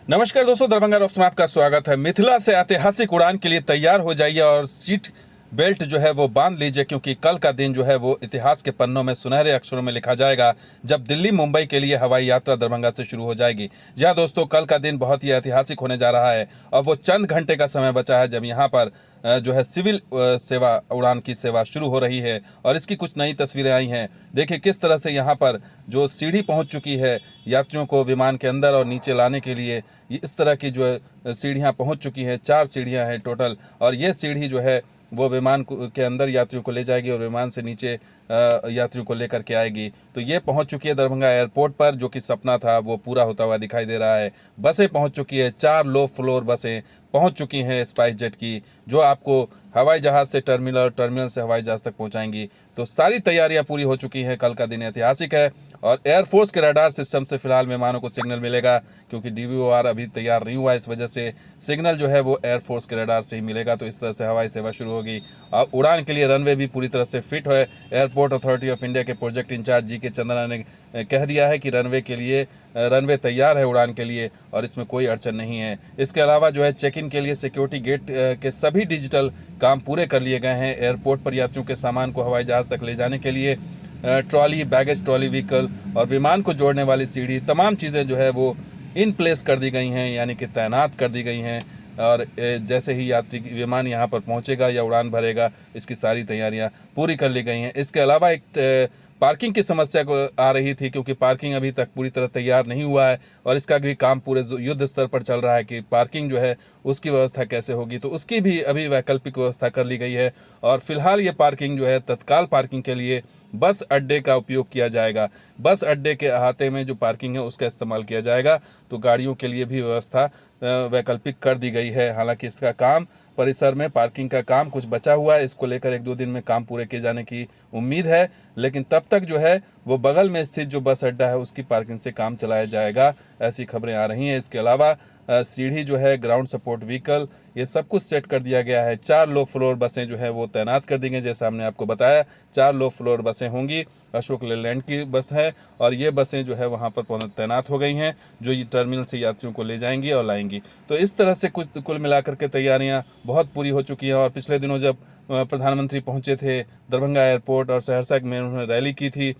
नमस्कार दोस्तों, दरभंगा रॉक्स में आपका स्वागत है। मिथिला से ऐतिहासिक उड़ान के लिए तैयार हो जाइए और सीट बेल्ट जो है वो बांध लीजिए, क्योंकि कल का दिन जो है वो इतिहास के पन्नों में सुनहरे अक्षरों में लिखा जाएगा जब दिल्ली मुंबई के लिए हवाई यात्रा दरभंगा से शुरू हो जाएगी। जी हाँ दोस्तों, कल का दिन बहुत ही ऐतिहासिक होने जा रहा है और वो चंद घंटे का समय बचा है जब यहाँ पर जो है सिविल सेवा उड़ान की सेवा शुरू हो रही है। और इसकी कुछ नई तस्वीरें आई हैं। देखिए किस तरह से यहाँ पर जो सीढ़ी पहुँच चुकी है यात्रियों को विमान के अंदर और नीचे लाने के लिए। इस तरह की जो सीढ़ियाँ पहुँच चुकी हैं, 4 सीढ़ियाँ हैं टोटल, और ये सीढ़ी जो है वो विमान के अंदर यात्रियों को ले जाएगी और विमान से नीचे यात्रियों को लेकर के आएगी। तो ये पहुंच चुकी है दरभंगा एयरपोर्ट पर, जो कि सपना था वो पूरा होता हुआ दिखाई दे रहा है। बसें पहुंच चुकी है, 4 लो फ्लोर बसें पहुंच चुकी हैं स्पाइस जेट की, जो आपको हवाई जहाज़ से टर्मिनल से हवाई जहाज़ तक पहुंचाएंगी। तो सारी तैयारियां पूरी हो चुकी हैं। कल का दिन ऐतिहासिक है और एयरफोर्स के रडार सिस्टम से फिलहाल विमानों को सिग्नल मिलेगा, क्योंकि DVOR अभी तैयार नहीं हुआ। इस वजह से सिग्नल जो है वो एयरफोर्स के रडार से ही मिलेगा। तो इस तरह से हवाई सेवा शुरू होगी और उड़ान के लिए रनवे भी पूरी तरह से फिट है। एयरपोर्ट अथॉरिटी ऑफ इंडिया के प्रोजेक्ट इंचार्ज GK चंद्रा ने कह दिया है कि रनवे तैयार है उड़ान के लिए और इसमें कोई अड़चन नहीं है। इसके अलावा जो है चेक इन के लिए सिक्योरिटी गेट के सभी डिजिटल काम पूरे कर लिए गए हैं। एयरपोर्ट पर यात्रियों के सामान को हवाई जहाज़ तक ले जाने के लिए ट्रॉली, बैगेज ट्रॉली व्हीकल और विमान को जोड़ने वाली सीढ़ी, तमाम चीज़ें जो है वो इन प्लेस कर दी गई हैं, यानी कि तैनात कर दी गई हैं। और जैसे ही यात्री विमान यहाँ पर पहुँचेगा या उड़ान भरेगा, इसकी सारी तैयारियाँ पूरी कर ली गई हैं। इसके अलावा एक पार्किंग की समस्या को आ रही थी, क्योंकि पार्किंग अभी तक पूरी तरह तैयार नहीं हुआ है और इसका भी काम पूरे युद्ध स्तर पर चल रहा है कि पार्किंग जो है उसकी व्यवस्था कैसे होगी। तो उसकी भी अभी वैकल्पिक व्यवस्था कर ली गई है और फिलहाल ये पार्किंग जो है तत्काल पार्किंग के लिए बस अड्डे का उपयोग किया जाएगा। बस अड्डे के अहाते में जो पार्किंग है उसका इस्तेमाल किया जाएगा। तो गाड़ियों के लिए भी व्यवस्था वैकल्पिक कर दी गई है। हालांकि इसका काम, परिसर में पार्किंग का काम कुछ बचा हुआ है, इसको लेकर 1-2 दिन में काम पूरे किए जाने की उम्मीद है। लेकिन तब तक जो है वो बगल में स्थित जो बस अड्डा है उसकी पार्किंग से काम चलाया जाएगा, ऐसी खबरें आ रही हैं। इसके अलावा सीढ़ी जो है, ग्राउंड सपोर्ट व्हीकल, ये सब कुछ सेट कर दिया गया है। 4 लो फ्लोर बसें जो है वो तैनात कर दी गई। जैसा हमने आपको बताया, 4 लो फ्लोर बसें होंगी। अशोक लेलैंड की बस है और ये बसें जो है वहाँ पर तैनात हो गई हैं, जो ये टर्मिनल से यात्रियों को ले जाएंगी और लाएंगी। तो इस तरह से कुल मिलाकर के तैयारियाँ बहुत पूरी हो चुकी हैं। और पिछले दिनों जब प्रधानमंत्री पहुँचे थे दरभंगा एयरपोर्ट और सहरसा में उन्होंने रैली की थी,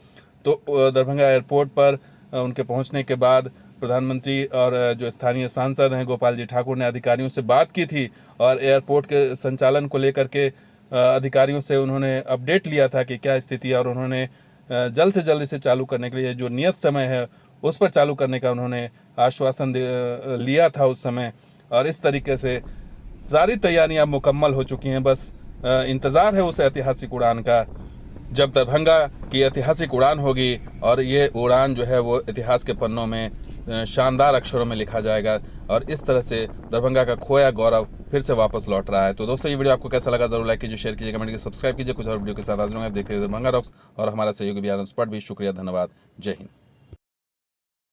तो दरभंगा एयरपोर्ट पर उनके पहुँचने के बाद प्रधानमंत्री और जो स्थानीय सांसद हैं गोपाल जी ठाकुर ने अधिकारियों से बात की थी और एयरपोर्ट के संचालन को लेकर के अधिकारियों से उन्होंने अपडेट लिया था कि क्या स्थिति है। और उन्होंने जल्द से जल्द इसे चालू करने के लिए जो नियत समय है उस पर चालू करने का उन्होंने आश्वासन लिया था उस समय। और इस तरीके से सारी तैयारियां मुकम्मल हो चुकी हैं। बस इंतज़ार है उस ऐतिहासिक उड़ान का, जब दरभंगा की ऐतिहासिक उड़ान होगी और ये उड़ान जो है वो इतिहास के पन्नों में शानदार अक्षरों में लिखा जाएगा और इस तरह से दरभंगा का खोया गौरव फिर से वापस लौट रहा है। तो दोस्तों, ये वीडियो आपको कैसा लगा जरूर लाइक कीजिए, शेयर कीजिए, कमेंट कीजिए, सब्सक्राइब कीजिए। कुछ और वीडियो के साथ हाजिर होंगे। आप देखते रहिए दरभंगा रॉक्स और हमारा सहयोगी बिहार स्पॉट भी। शुक्रिया, धन्यवाद, जय हिंद।